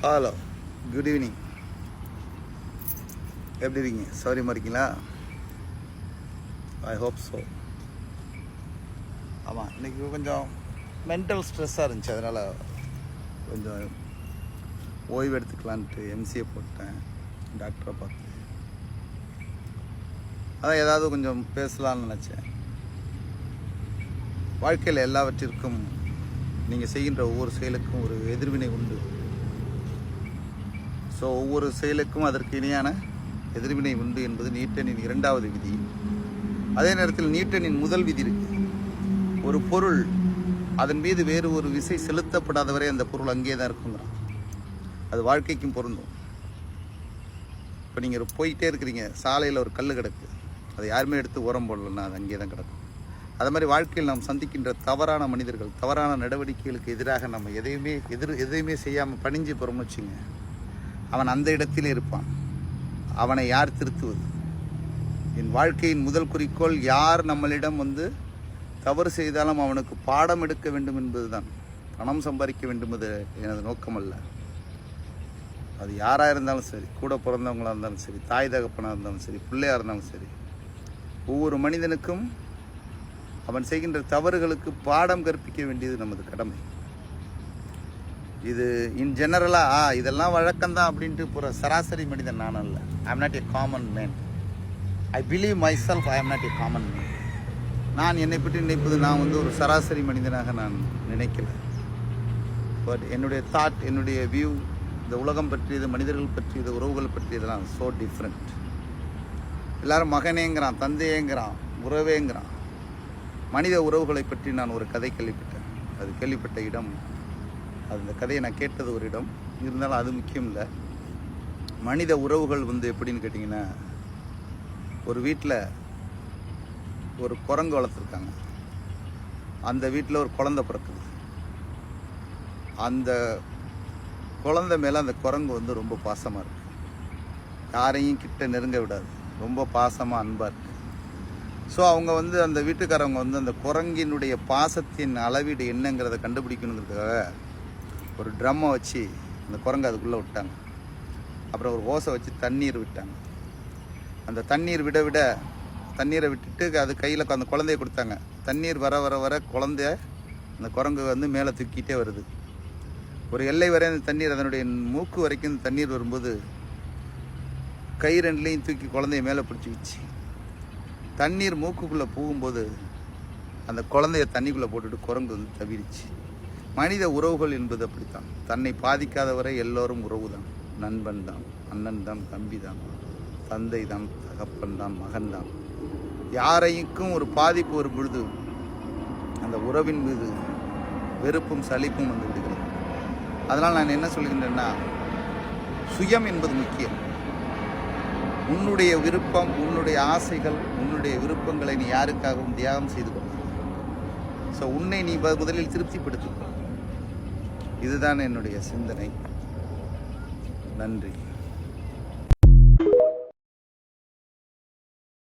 Hello, good evening. எப்படி இருக்கீங்க? சௌரியமாக இருக்கீங்களா? I hope so. ஆமாம், இன்றைக்கி கொஞ்சம் மென்டல் ஸ்ட்ரெஸ்ஸாக இருந்துச்சு. அதனால் கொஞ்சம் ஓய்வு எடுத்துக்கலான்ட்டு எம்சிஏ போட்டேன், டாக்டரை பார்த்து. அதான் ஏதாவது கொஞ்சம் பேசலான்னு நினச்சேன். வாழ்க்கையில் எல்லாவற்றிற்கும் நீங்கள் செய்கின்ற ஒவ்வொரு செயலுக்கும் ஒரு எதிர்வினை உண்டு. ஸோ ஒவ்வொரு செயலுக்கும் அதற்கு இணையான எதிர்வினை உண்டு என்பது நியூட்டனின் 2வது விதி. அதே நேரத்தில் நியூட்டனின் முதல் விதி இருக்கு. ஒரு பொருள் அதன் மீது வேறு ஒரு விசை செலுத்தப்படாத வரை அந்த பொருள் அங்கே தான் இருக்குங்கிறான். அது வாழ்க்கைக்கும் பொருந்தும். இப்போ நீங்கள் போயிட்டே இருக்கிறீங்க, சாலையில் ஒரு கல் கிடக்கு, அதை யாருமே எடுத்து உரம் போடலன்னா அது அங்கே தான் கிடக்கும். அது மாதிரி வாழ்க்கையில் நாம் சந்திக்கின்ற தவறான மனிதர்கள், தவறான நடவடிக்கைகளுக்கு எதிராக நம்ம எதையுமே செய்யாமல் பணிஞ்சு போகிறோம்னு வச்சுங்க, அவன் அந்த இடத்திலே இருப்பான். அவனை யார் திருத்துவது? என் வாழ்க்கையின் முதல் குறிக்கோள், யார் நம்மளிடம் தவறு செய்தாலும் அவனுக்கு பாடம் எடுக்க வேண்டும் என்பதுதான். பணம் சம்பாதிக்க வேண்டும் என்பது எனது நோக்கம் அல்ல. அது யாராக இருந்தாலும் சரி, கூட பிறந்தவங்களாக இருந்தாலும் சரி, தாய் தகப்பனாக இருந்தாலும் சரி, பிள்ளையாக இருந்தாலும் சரி, ஒவ்வொரு மனிதனுக்கும் அவன் செய்கின்ற தவறுகளுக்கு பாடம் கற்பிக்க வேண்டியது நமது கடமை. இது இன் ஜெனரலாக இதெல்லாம் வழக்கம்தான் அப்படின்ட்டு போகிற சராசரி மனிதன் நான் அல்ல. I am not a common man. I believe my self I am not a common man. நான் என்னை பற்றி நினைப்பது நான் ஒரு சராசரி மனிதனாக நான் நினைக்கல. பட் என்னுடைய தாட், என்னுடைய வியூ, இந்த உலகம் பற்றியது, மனிதர்கள் பற்றியது, உறவுகள் பற்றியதெல்லாம் ஸோ டிஃப்ரெண்ட். எல்லாரும் மகனேங்கிறான், தந்தையேங்கிறான், உறவேங்கிறான். மனித உறவுகளை பற்றி நான் ஒரு கதை கேள்விப்பட்டேன். அது கேள்விப்பட்ட இடம், அந்த கதையை நான் கேட்டது ஒரு இடம். இருந்தாலும் அது முக்கியம் இல்லை. மனித உறவுகள் எப்படின்னு கேட்டிங்கன்னா, ஒரு வீட்டில் ஒரு குரங்கு வளர்த்துருக்காங்க. அந்த வீட்டில் ஒரு குழந்தை பிறக்குது. அந்த குழந்தை மேலே அந்த குரங்கு ரொம்ப பாசமாக இருக்குது. யாரையும் கிட்ட நெருங்க விடாது. ரொம்ப பாசமாக, அன்பாக இருக்குது. ஸோ அவங்க அந்த வீட்டுக்காரவங்க அந்த குரங்கினுடைய பாசத்தின் அளவீடு என்னங்கிறத கண்டுபிடிக்கணுங்கிறதுக்காக ஒரு ட்ரம்மை வச்சு அந்த குரங்கு அதுக்குள்ளே விட்டாங்க. அப்புறம் ஒரு ஓசை வச்சு தண்ணீர் விட்டாங்க. அந்த தண்ணீர் விட தண்ணீரை விட்டுட்டு அது கையில் அந்த குழந்தைய கொடுத்தாங்க. தண்ணீர் வர வர வர குழந்தைய அந்த குரங்கு மேலே தூக்கிட்டே வருது. ஒரு எல்லை வரை அந்த தண்ணீர், அதனுடைய மூக்கு வரைக்கும் இந்த தண்ணீர் வரும்போது கை ரெண்டுலேயும் தூக்கி குழந்தைய மேலே பிடிச்சிக்கிச்சு. தண்ணீர் மூக்குக்குள்ளே போகும்போது அந்த குழந்தைய தண்ணிக்குள்ளே போட்டுட்டு குரங்கு தவிரிச்சு. மனித உறவுகள் என்பது அப்படித்தான். தன்னை பாதிக்காதவரை எல்லோரும் உறவு தான். நண்பன் தான், அண்ணன் தான், தம்பி தான், தந்தை தான், தகப்பன் தான், மகன் தான். யாரையும் ஒரு பாதிப்பு வரும் பொழுது அந்த உறவின் மீது வெறுப்பும் சலிப்பும் விடுகிறது. அதனால் நான் என்ன சொல்கின்றேன்னா, சுயம் என்பது முக்கியம். உன்னுடைய விருப்பம், உன்னுடைய ஆசைகள், உன்னுடைய விருப்பங்களை நீ யாருக்காகவும் தியாகம் செய்து கொள்ள. ஸோ உன்னை நீ முதலில் திருப்திப்படுத்திக்கொள். இதுதான் என்னுடைய சிந்தனை. நன்றி.